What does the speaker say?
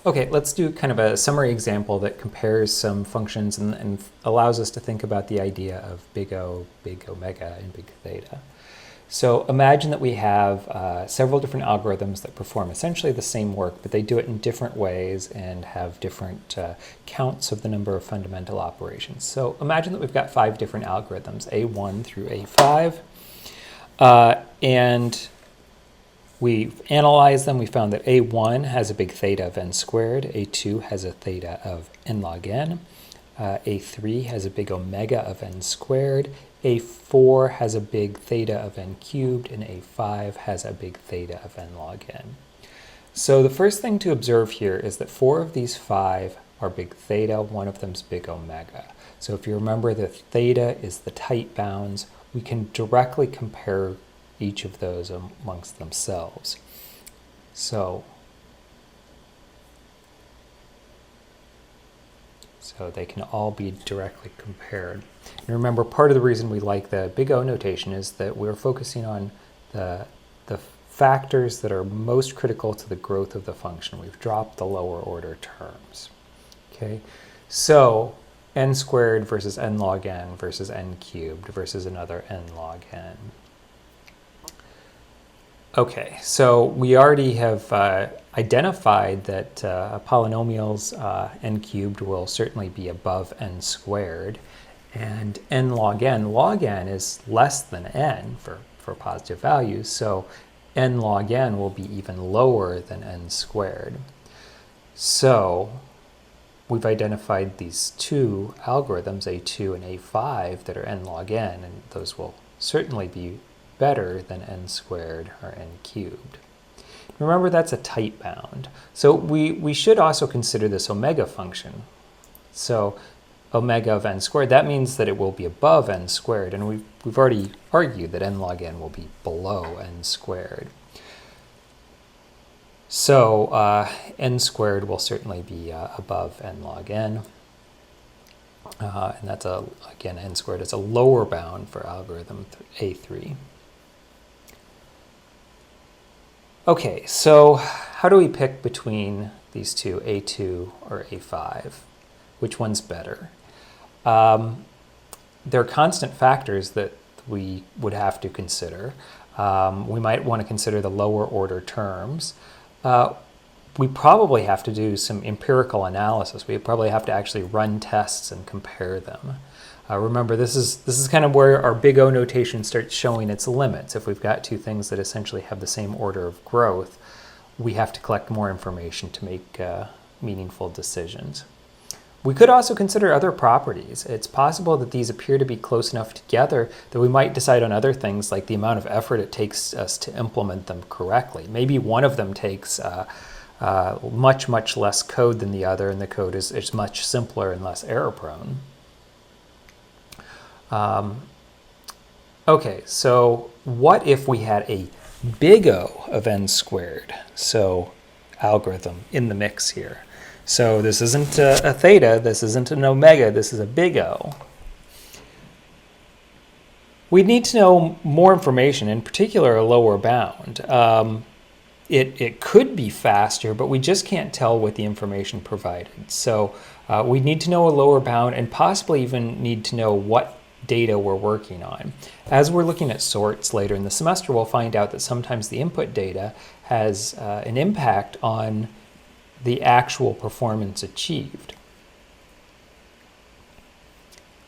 Okay, let's do kind of a summary example that compares some functions and allows us to think about the idea of big O, big omega, and big theta. So imagine that we have several different algorithms that perform essentially the same work, but they do it in different ways and have different counts of the number of fundamental operations. So imagine that we've got 5 different algorithms, A1 through A5, and we analyzed them. We found that A1 has a big theta of n squared, A2 has a theta of n log n, A3 has a big omega of n squared, A4 has a big theta of n cubed, and A5 has a big theta of n log n. So the first thing to observe here is that 4 of these 5 are big theta, one of them is big omega. So if you remember that theta is the tight bounds, we can directly compare each of those amongst themselves. So they can all be directly compared. And remember, part of the reason we like the big O notation is that we're focusing on the factors that are most critical to the growth of the function. We've dropped the lower order terms. Okay, so n squared versus n log n versus n cubed versus another n log n. Okay, so we already have identified that polynomials n cubed will certainly be above n squared, and n log n is less than n for positive values, so n log n will be even lower than n squared. So we've identified these 2 algorithms, A2 and A5, that are n log n, and those will certainly be better than n squared or n cubed. Remember, that's a tight bound. So we should also consider this omega function. So omega of n squared, that means that it will be above n squared, and we've already argued that n log n will be below n squared. So n squared will certainly be above n log n. And that's, again, n squared is a lower bound for algorithm A3. Okay, so how do we pick between these two, A2 or A5? Which one's better? There are constant factors that we would have to consider. We might want to consider the lower order terms. We probably have to do some empirical analysis. We probably have to actually run tests and compare them. Remember, this is kind of where our big O notation starts showing its limits. If we've got 2 things that essentially have the same order of growth, we have to collect more information to make meaningful decisions. We could also consider other properties. It's possible that these appear to be close enough together that we might decide on other things, like the amount of effort it takes us to implement them correctly. Maybe one of them takes much less code than the other, and the code is much simpler and less error prone. Okay, so what if we had a big O of n squared, so algorithm, in the mix here? So this isn't a theta, this isn't an omega, this is a big O. We need to know more information, in particular a lower bound. It could be faster, but we just can't tell with the information provided. So we need to know a lower bound, and possibly even need to know what data we're working on. As we're looking at sorts later in the semester, we'll find out that sometimes the input data has an impact on the actual performance achieved.